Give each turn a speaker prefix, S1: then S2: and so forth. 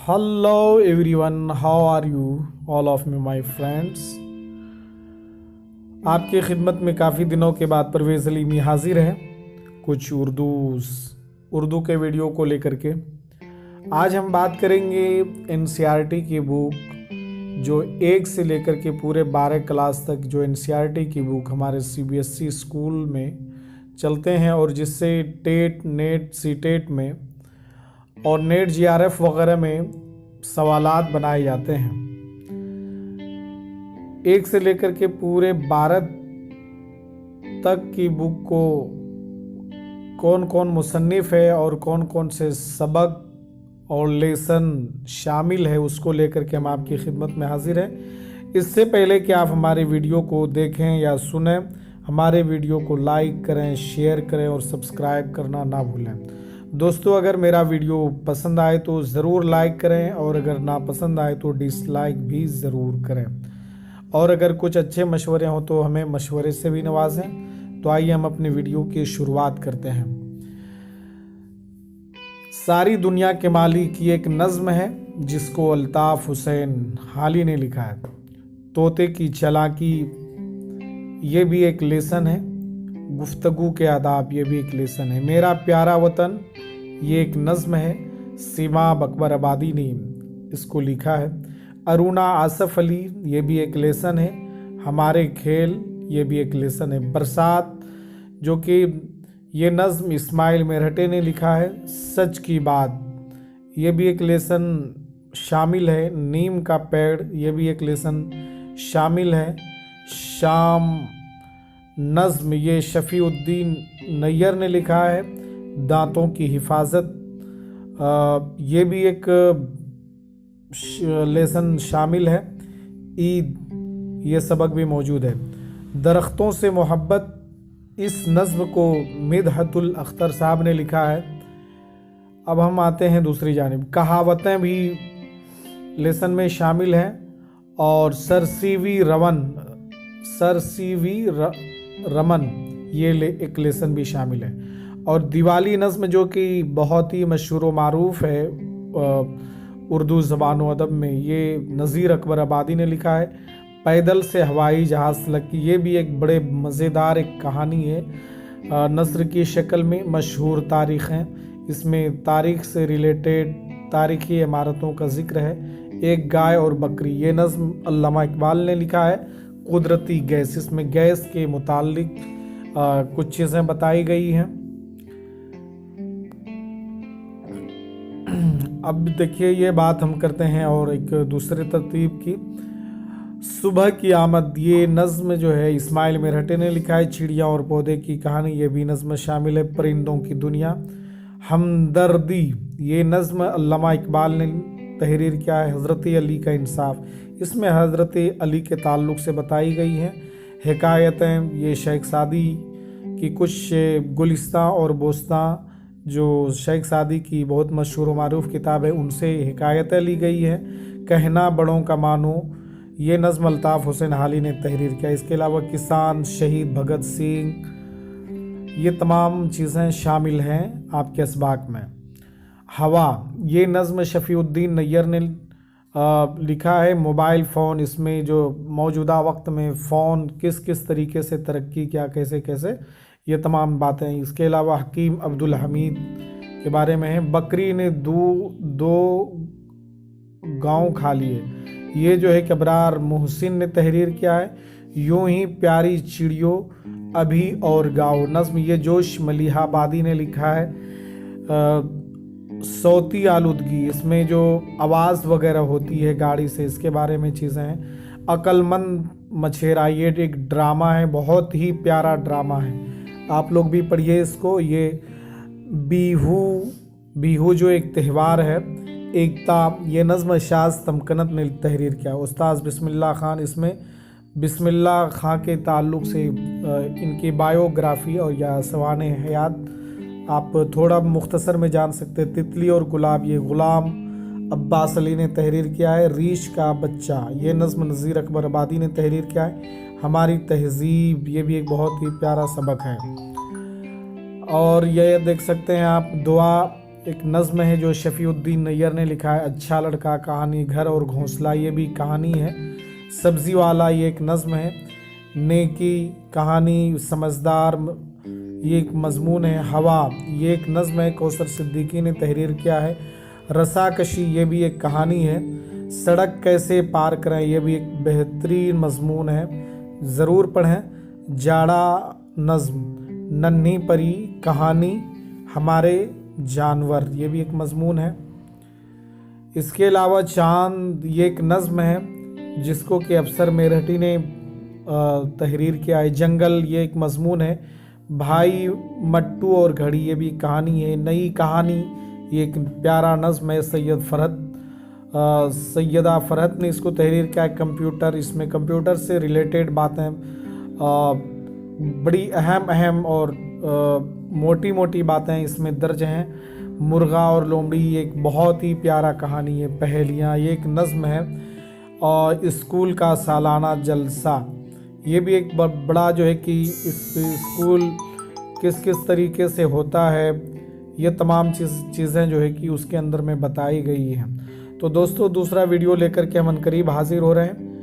S1: Hello everyone, how are you? All of me my friends. आपकी खिदमत में काफ़ी दिनों के बाद परवेज़ अली हाजिर है कुछ उर्दू के वीडियो को लेकर के। आज हम बात करेंगे एनसीईआरटी की बुक जो 1 से लेकर के पूरे 12 क्लास तक जो एनसीईआरटी की बुक हमारे सीबीएसई स्कूल में चलते हैं और जिससे टेट नेट सीटेट में और नेट जीआरएफ वगैरह में सवालात बनाए जाते हैं। 1 से लेकर के पूरे 12 तक की बुक को कौन कौन मुसन्निफ है और कौन कौन से सबक और लेसन शामिल है उसको लेकर के हम आपकी खिदमत में हाजिर हैं। इससे पहले कि आप हमारे वीडियो को देखें या सुनें, हमारे वीडियो को लाइक करें, शेयर करें और सब्सक्राइब करना ना भूलें। दोस्तों, अगर मेरा वीडियो पसंद आए तो ज़रूर लाइक करें और अगर ना पसंद आए तो डिसलाइक भी ज़रूर करें। और अगर कुछ अच्छे मशवरे हों तो हमें मशवरे से भी नवाजें। तो आइए हम अपनी वीडियो की शुरुआत करते हैं। सारी दुनिया के मालिक ये एक नज़्म है जिसको अल्ताफ़ हुसैन हाली ने लिखा है। तोते की चालाकी ये भी एक लेसन है। गुफ्तगू के आदाब ये भी एक लेसन है। मेरा प्यारा वतन ये एक नज़्म है। सीमा अकबर आबादी ने इसको लिखा है। अरुणा आसफ अली ये भी एक लेसन है। हमारे खेल ये भी एक लेसन है। बरसात जो कि ये नज़्म इस्माइल मेरहटे ने लिखा है। सच की बात ये भी एक लेसन शामिल है। नीम का पेड़ ये भी एक लेसन शामिल है। शाम नज़्म ये शफ़ीउद्दीन नैयर ने लिखा है। दांतों की हिफाजत ये भी एक लेसन शामिल है। ईद ये सबक भी मौजूद है। दरख्तों से मोहब्बत इस नज़्म को मिदहतुल अख्तर साहब ने लिखा है। अब हम आते हैं दूसरी जानिब। कहावतें भी लेसन में शामिल हैं और सरसीवी रमन ये एक लेसन भी शामिल है। और दिवाली नज़्म जो कि बहुत ही मशहूर व मारूफ़ है उर्दू ज़बान व अदब में, ये नज़ीर अकबर आबादी ने लिखा है। पैदल से हवाई जहाज़ तक की ये भी एक बड़े मज़ेदार एक कहानी है। नस्र की शक्ल में मशहूर तारीख़ हैं। इसमें तारीख़ से रिलेटेड तारीख़ी इमारतों का ज़िक्र है। एक गाय और बकरी ये नज़्म अल्लामा इकबाल ने लिखा है। कुदरती गैस इसमें गैस के मुताल्लिक कुछ चीज़ें बताई गई हैं। अब देखिए ये बात हम करते हैं और एक दूसरे तरतीब की। सुबह की आमद ये नज़्म जो है इस्माइल मेरहटे ने लिखा है। चिड़िया और पौधे की कहानी ये भी नज़्म शामिल है। परिंदों की दुनिया। हमदर्दी ये नज़्म अल्लामा इकबाल ने तहरीर किया है। हज़रत अली का इंसाफ इसमें हज़रत अली के ताल्लुक़ से बताई गई हैं। हिकायतें ये शेख सादी की कुछ गुलिस्तां और बोस्तां जो शेख सादी की बहुत मशहूर व मारूफ़ किताब है उनसे हिकायतें ली गई हैं। कहना बड़ों का मानो ये नज़्म अल्ताफ़ हुसैन हाली ने तहरीर किया। इसके अलावा किसान शहीद भगत सिंह ये तमाम चीज़ें शामिल हैं आपके असबाक में। हवा ये नज़्म शफ़ीउद्दीन नैयर ने लिखा है। मोबाइल फ़ोन इसमें जो मौजूदा वक्त में फ़ोन किस किस तरीके से तरक्की किया, कैसे कैसे ये तमाम बातें। इसके अलावा हकीम अब्दुल हमीद के बारे में है। बकरी ने दो गांव खा लिए ये जो है कबरार मोहसिन ने तहरीर किया है। यूं ही प्यारी चिड़ियों अभी और गाओ नज़्म ये जोश मलिहाबादी ने लिखा है। सौती आलूदगी इसमें जो आवाज़ वगैरह होती है गाड़ी से इसके बारे में चीज़ें हैं। अक्लमंद मछेरा ये एक ड्रामा है, बहुत ही प्यारा ड्रामा है, आप लोग भी पढ़िए इसको। ये बिहू जो एक त्यौहार है। एकता ये नज़्म शाज़ तमकनत ने तहरीर किया। उस्ताद बिस्मिल्लाह खान इसमें बिस्मिल्लाह खां के ताल्लुक़ से इनकी बायोग्राफ़ी और या सवाने हयात आप थोड़ा मुख्तसर में जान सकते हैं। तितली और गुलाब ये ग़ुलाम अब्बास अली ने तहरीर किया है। रीश का बच्चा ये नज़्म नज़ीर अकबर आबादी ने तहरीर किया है। हमारी तहज़ीब ये भी एक बहुत ही प्यारा सबक है। और ये देख सकते हैं आप दुआ एक नज़्म है जो शफीउद्दीन नैयर ने लिखा है, अच्छा लड़का कहानी घर और घोंसला, ये भी कहानी है। सब्जी वाला ये एक नज़्म है। नेकी कहानी, समझदार ये एक मजमून है। हवा ये एक नज़्म है, कौसर सिद्दीकी ने तहरीर किया है। रसाकशी ये भी एक कहानी है। सड़क कैसे पार करें ये भी एक बेहतरीन मजमून है, ज़रूर पढ़ें। जाड़ा नज़्म, नन्ही परी कहानी, हमारे जानवर ये भी एक मजमून है। इसके अलावा चांद ये एक नज़्म है जिसको कि अफसर मेरठी ने तहरीर किया है। जंगल ये एक मजमून है। भाई मट्टू और घड़ी ये भी कहानी है। नई कहानी ये एक प्यारा नज़्म है। सैयदा फरहत ने इसको तहरीर किया है। कंप्यूटर, इसमें कंप्यूटर से रिलेटेड बातें बड़ी अहम और मोटी मोटी बातें इसमें दर्ज हैं। मुर्गा और लोमड़ी ये एक बहुत ही प्यारा कहानी है। पहेलियाँ ये एक नज़्म है। और स्कूल का सालाना जलसा ये भी एक बड़ा जो है कि इस स्कूल किस किस तरीके से होता है, ये तमाम चीज़ें जो है कि उसके अंदर में बताई गई हैं। तो दोस्तों दूसरा वीडियो लेकर के हम करीब हाजिर हो रहे हैं।